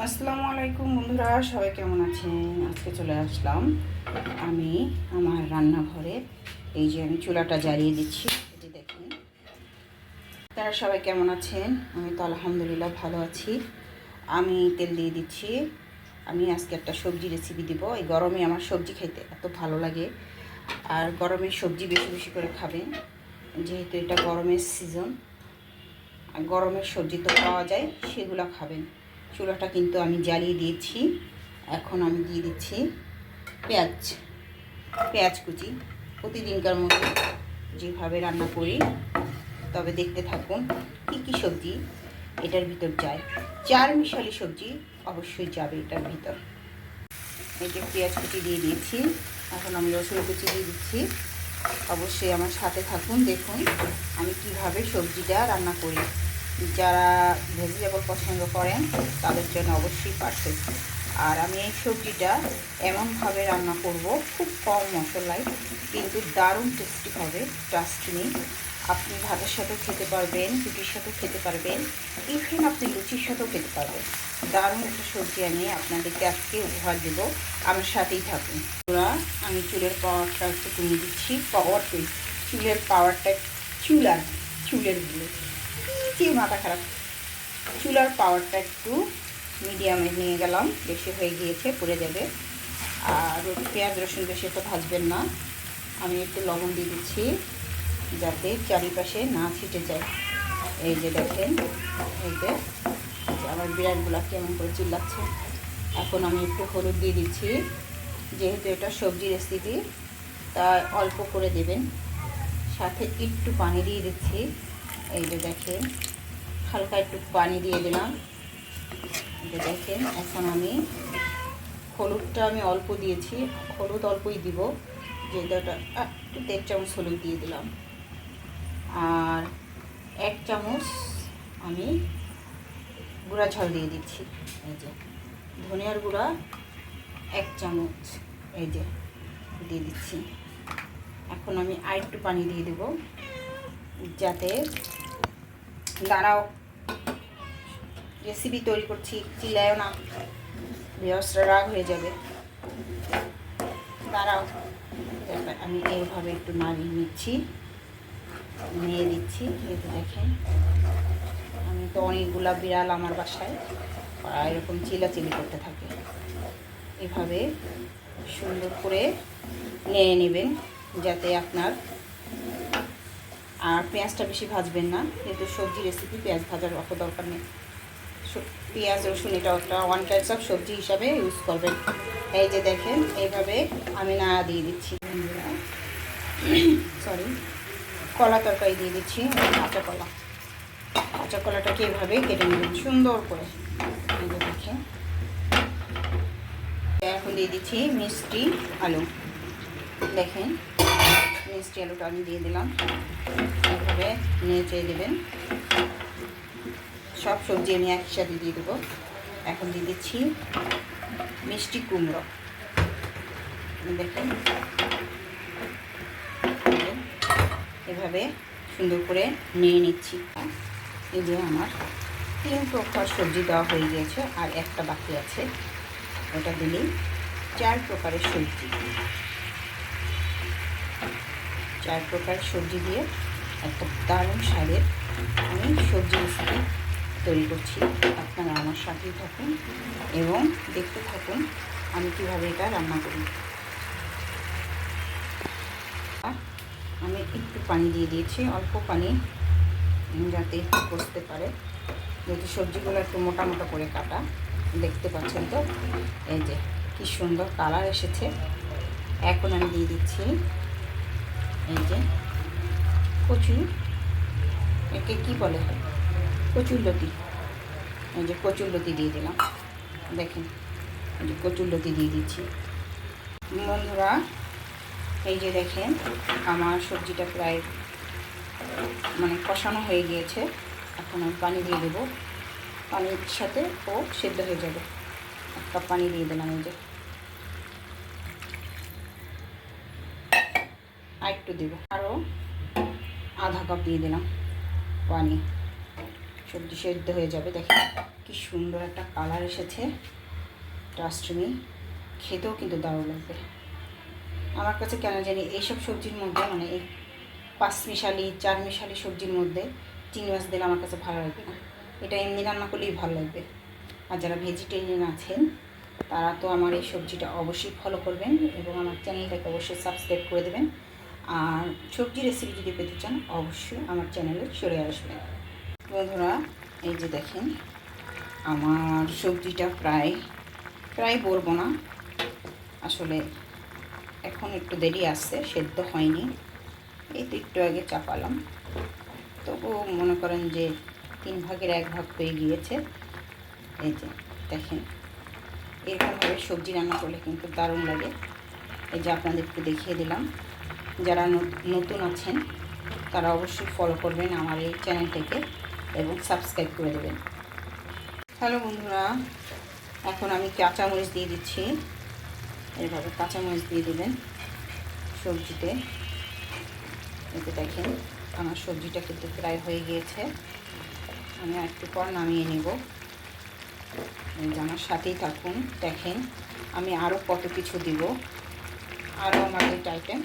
আসসালামু আলাইকুম বন্ধুরা, সবাই কেমন আছেন? আজকে চলে আসলাম আমি আমার রান্নাঘরে। এই যে আমি চুলাটা জ্বালিয়ে দিচ্ছি, এটি দেখুন। তারা সবাই কেমন আছেন? আমি তো আলহামদুলিল্লাহ ভালো আছি। আমি তেল দিয়ে দিচ্ছি। আমি আজকে একটা সবজি রেসিপি দিব। এই গরমে আমার সবজি খাইতে এত ভালো লাগে, আর গরমের সবজি বেশি বেশি করে খাবেন, যেহেতু এটা গরমের সিজন। আর গরমের সবজি তো পাওয়া যায়, সেগুলো খাবেন। চুলাটা কিন্তু আমি জ্বালিয়ে দিয়েছি। এখন আমি দিয়ে দিচ্ছি পেঁয়াজ কুচি। প্রতিদিনকার মতো যেভাবে রান্না করি, তবে দেখতে থাকুন কী কী সবজি এটার ভিতর যায়। চার মিশালি সবজি অবশ্যই যাবে এটার ভিতর। এই যে পেঁয়াজ কুচি দিয়ে দিয়েছি। এখন আমি রসুন কুচি দিয়ে দিচ্ছি। অবশ্যই আমার সাথে থাকুন, দেখুন আমি কিভাবে সবজিটা রান্না করি। যারা ভেজিটেবল পছন্দ করেন তাদের জন্য অবশ্যই পারফেক্ট। আর আমি এই সবজিটা এমনভাবে রান্না করব, খুব কম মশলায়, কিন্তু দারুণ টেস্টি হবে। Trust me. আপনি ভাতের সাথেও খেতে পারবেন, রুটির সাথেও খেতে পারবেন, ইভেন আপনি লুচির সাথেও খেতে পারবেন। দারুণ একটা সবজি আমি আপনাদেরকে আজকে উপহার দেব। আমার সাথেই থাকুন। ওরা আমি চুলের পাওয়ারটা একটু কমিয়ে দিচ্ছি। চুলের পাওয়ারটা, চুলের গুলো যে মাথা খারাপ। চুলার পাওয়ারটা একটু মিডিয়ামে নিয়ে গেলাম, বেশি হয়ে গিয়েছে, পুড়ে যাবে। আর পেঁয়াজ রসুন বেশি তো ভাজবেন না। আমি একটু লবণ দিয়ে দিচ্ছি যাতে চারিপাশে না ছিটে যায়। এই যে দেখেন, এই যে আমার বিড়ালগুলা কেমন করে চিল্লাচ্ছে। এখন আমি একটু হলুদ দিয়ে দিচ্ছি, যেহেতু এটা সবজি রেসিপি তাই অল্প করে দেবেন। সাথে একটু পানি দিয়ে দিচ্ছি। এই যে দেখেন, হালকা একটু পানি দিয়ে দিলাম। এই যে দেখেন, এখন আমি হলুদটা আমি অল্প দিয়েছি, হলুদ অল্পই দিব, যেটা একটু 1.5 চামচ হলুদ দিয়ে দিলাম। আর 1 চামচ আমি গুঁড়া ঝাল দিয়ে দিচ্ছি। এই যে ধনিয়ার গুঁড়া 1 চামচ, এই যে দিয়ে দিচ্ছি। এখন আমি আর একটু পানি দিয়ে দেব, যাতে দাঁড়াও, রেসিপি তৈরি করছি, চিল্লায়ও না, ভিউয়ার্সরা রাগ হয়ে যাবে। দাঁড়াও, আমি এইভাবে একটু নাড়িয়ে নিচ্ছি, নিয়ে দিচ্ছি। এই যে দেখেন, আমি তো অনেকগুলা বিড়াল আমার বাসায়, এরকম চিল্লাচিল্লি করতে থাকে। এভাবে সুন্দর করে নিয়ে নেবেন, যাতে আপনার, আর পেঁয়াজটা বেশি ভাজবেন না, যেহেতু সবজি রেসিপি পেঁয়াজ ভাজার অত দরকার নেই। পেঁয়াজ রসুন এটা একটা ওয়ান টাইপস অফ সবজি হিসাবে ইউজ করবেন। এই যে দেখেন, এইভাবে আমি না দিয়ে দিচ্ছি। সরি, কলা তরকারি দিয়ে দিচ্ছি, কাঁচা কলাটাকে এইভাবে কেটে নেবেন সুন্দর করে। এই যে দেখেন, এখন দিয়ে দিচ্ছি মিষ্টি আলু। দেখেন, মিষ্টি আলুটা আমি দিয়ে দিলাম। এইভাবে নেড়ে দেবেন। সব সবজি আমি একসাথে দিয়ে দেবো। এখন দিয়ে দিচ্ছি মিষ্টি কুমড়ো। দেখেন, এভাবে সুন্দর করে নিয়ে নিচ্ছি। এই যে আমার 3 প্রকার সবজি দেওয়া হয়ে গিয়েছে, আর একটা বাকি আছে, ওটা দিলেই 4 প্রকারের সবজি। 4 প্রকার সবজি দিয়ে একটা দারুণ স্বাদের আমি সবজি রেসিপি তৈরি করছি। আপনারা আমার সাথেই থাকুন এবং দেখতে থাকুন আমি কীভাবে এটা রান্না করি। আমি একটু পানি দিয়ে দিয়েছি, অল্প পানি, যাতে কষতে পারে, যেহেতু সবজিগুলো একটু মোটা মোটা করে কাটা। দেখতে পাচ্ছেন তো, এই যে কি সুন্দর কালার এসেছে। এখন আমি দিয়ে দিচ্ছি এই যে একে কি বলে, কচুরলতি। এই যে কচুরলতি দিয়ে দিলাম। দেখেন, এই যে কচুরলতি দিয়ে দিচ্ছি। বন্ধুরা, এই যে দেখেন, আমার সবজিটা প্রায় কষানো হয়ে গিয়েছে। এখন আমি পানি দিয়ে দেবো, পানির সাথে ও সেদ্ধ হয়ে যাবে। 1 কাপ পানি দিয়ে দিলাম। এই যে আর একটু দেবো, আরও আধা কাপ দিয়ে দিলাম পানি। সবজি সেদ্ধ হয়ে যাবে। দেখেন কি সুন্দর একটা কালার এসেছে। ট্রাস্ট মি, খেতেও কিন্তু দারুণ লাগবে। আমার কাছে কেন জানি এইসব সবজির মধ্যে মানে এই 5 মিশালি 4 মিশালি সবজির মধ্যে চিংড়ি মাছ দিলে আমার কাছে ভালো লাগবে না। এটা এমনি রান্না করলেই ভালো লাগবে। আর যারা ভেজিটেরিয়ান আছেন তারা তো আমার এই সবজিটা অবশ্যই ফলো করবেন এবং আমার চ্যানেলটাকে অবশ্যই সাবস্ক্রাইব করে দেবেন। আর সবজি রেসিপি যদি পেতে চান অবশ্যই আমার চ্যানেলে চলে আসবেন। বন্ধুরা এই যে দেখেন আমার সবজিটা প্রায় বলবো না, আসলে এখন একটু দেরি আসছে, সেদ্ধ হয়নি। এই তো একটু আগে চাপালাম, তবুও মনে করেন যে 3 ভাগের 1 ভাগ হয়ে গিয়েছে। এই যে দেখেন এরকমভাবে সবজি রান্না করলে কিন্তু দারুণ লাগে। এই যে আপনাদেরকে দেখিয়ে দিলাম। যারা নতুন আছেন তারা অবশ্যই ফলো করবেন আমার এই চ্যানেলটাকে এবং সাবস্ক্রাইব করে দেবেন। হ্যালো বন্ধুরা, এখন আমি কাঁচামরিচ দিয়ে দিচ্ছি। এইভাবে কাঁচামরিচ দিয়ে দেবেন সবজিতে। এতে দেখেন আমার সবজিটা কিন্তু প্রায় হয়ে গিয়েছে। আমি একটু পর নামিয়ে নেব। আমার সাথেই থাকুন, দেখেন আমি আরও কত কিছু দিব। আরও আমার এই আইটেম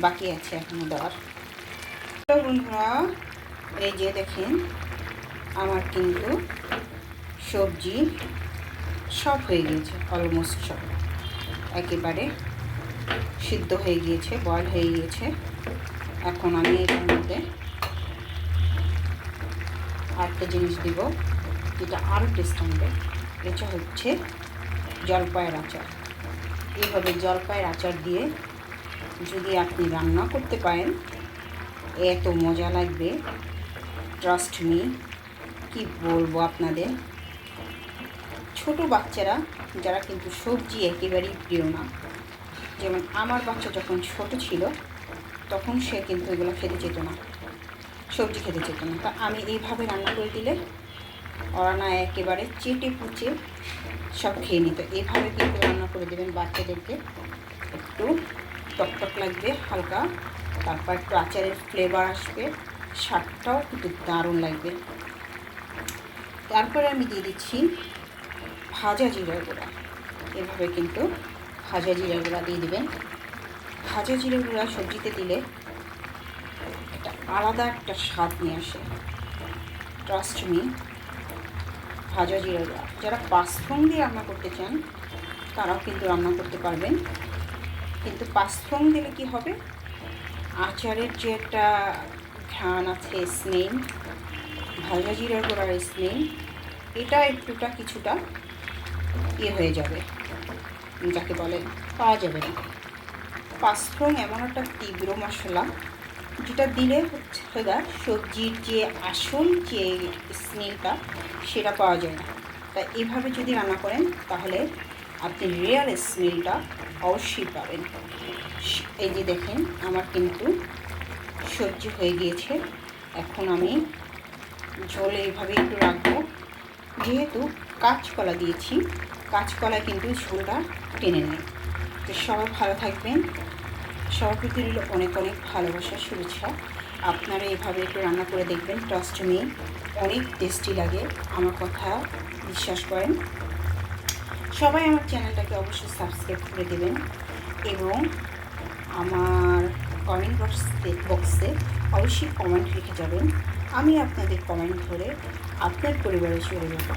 বাকি আছে এখনও দেওয়ার। তো বন্ধুরা এই যে দেখেন আমার কিন্তু সবজি সব হয়ে গিয়েছে, অলমোস্ট সব একেবারে সিদ্ধ হয়ে গিয়েছে, বয়েল হয়ে গিয়েছে। এখন আমি এটার মধ্যে আরেকটা জিনিস দিব যেটা আরও টেস্ট আনবে। এটা হচ্ছে জলপাইয়ের আচার। এইভাবে জলপাইয়ের আচার দিয়ে যদি আপনি রান্না করতে পারেন এত মজা লাগবে, ট্রাস্ট মি। কি বলবো আপনাদের, ছোট বাচ্চারা যারা কিন্তু সবজি একেবারেই প্রিয় না, যেমন আমার বাচ্চা যখন ছোট ছিল তখন সে কিন্তু এগুলো খেতে চেত না, সবজি খেতে চেত না। তা আমি এইভাবে রান্না করে দিলে ওরা না একেবারে চেটে পুচে সব খেয়ে নিত। এইভাবে কিন্তু রান্না করে দেবেন বাচ্চাদেরকে। একটু টকটক লাগবে হালকা, তারপর একটু আচারের ফ্লেভার আসবে, স্বাদটাও কিন্তু দারুণ লাগবে। তারপরে আমি দিয়ে দিচ্ছি ভাজা জিরা গুঁড়া। এভাবে কিন্তু ভাজা জিরা গুঁড়া দিয়ে দেবেন। ভাজা জিরা গুঁড়া সবজিতে দিলে একটা আলাদা একটা স্বাদ নিয়ে আসে, ট্রাস্ট মি। ভাজা জিরা গুঁড়া যারা পাঁচফোড়ন দিয়ে রান্না করতে চান তারাও কিন্তু রান্না করতে পারবেন, কিন্তু পাঁচফোড়ন দিলে কি হবে, আচারের যে একটা ঘ্রাণ আছে, স্মেল, ভাজা জিরা গুঁড়ার স্মেল, এটা একটুটা কিছুটা হয়ে যাবে, যাকে বলে পাওয়া যাবে না। পাঁচফোড়ন এমন একটা তীব্র মশলা যেটা দিলে হচ্ছে সবজির যে আসল যে স্মেলটা সেটা পাওয়া যায় না। তাই এভাবে যদি রান্না করেন তাহলে আপনি রিয়েল স্মেলটা অবশ্যই পাবেন। এই যে দেখেন আমার কিন্তু সবজি হয়ে গিয়েছে। এখন আমি ঝোলে এইভাবে একটু রাখবো, যেহেতু কাঁচকলা দিয়েছি, কাঁচকলা কিন্তু ঝোলটা টেনে নেয়। তো সবাই ভালো থাকবেন, সবার প্রতি রইল অনেক অনেক ভালোবাসা, শুভেচ্ছা। আপনারা এভাবে একটু রান্না করে দেখবেন, ট্রাস্ট মি অনেক টেস্টি লাগে, আমার কথা বিশ্বাস করেন। সবাই আমার চ্যানেলটাকে অবশ্যই সাবস্ক্রাইব করে দেবেন এবং আমার কমেন্ট বক্সে অবশ্যই কমেন্ট লিখে যাবেন। আমি আপনাদের কমেন্ট ধরে আপনার পরিবারে চলে যাব।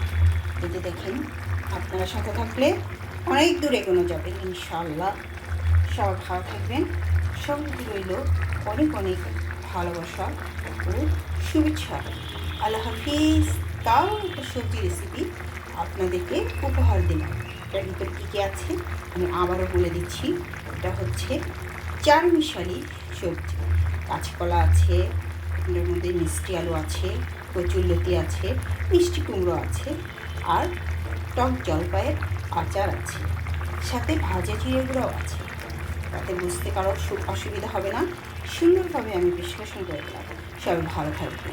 এতে দেখেন আপনারা সাথে থাকলে অনেক দূর এগোনো যাবে ইনশাআল্লাহ। সবাই ভালো থাকবেন, সবাইকে রইল অনেক অনেক ভালোবাসা ও শুভেচ্ছা। আল্লাহ হাফিজ। তাও একটা সবজি রেসিপি আপনাদেরকে উপহার দিলাম। এটার ভিতর কী কী আছে আমি আবারও বলে দিচ্ছি। এটা হচ্ছে 4 মিশালি সবজি। কাঁচকলা আছে, এগুলোর মধ্যে মিষ্টি আলু আছে, কচুরলতি আছে, মিষ্টি কুমড়ো আছে, আর টক জলপাইয়ের আচার আছে, সাথে ভাজা জিরে গুঁড়োও আছে। তাতে বুঝতে কারো অসুবিধা হবে না, সুন্দরভাবে আমি বিশ্লেষণ করে দিলাম। সবাই ভালো থাকবে।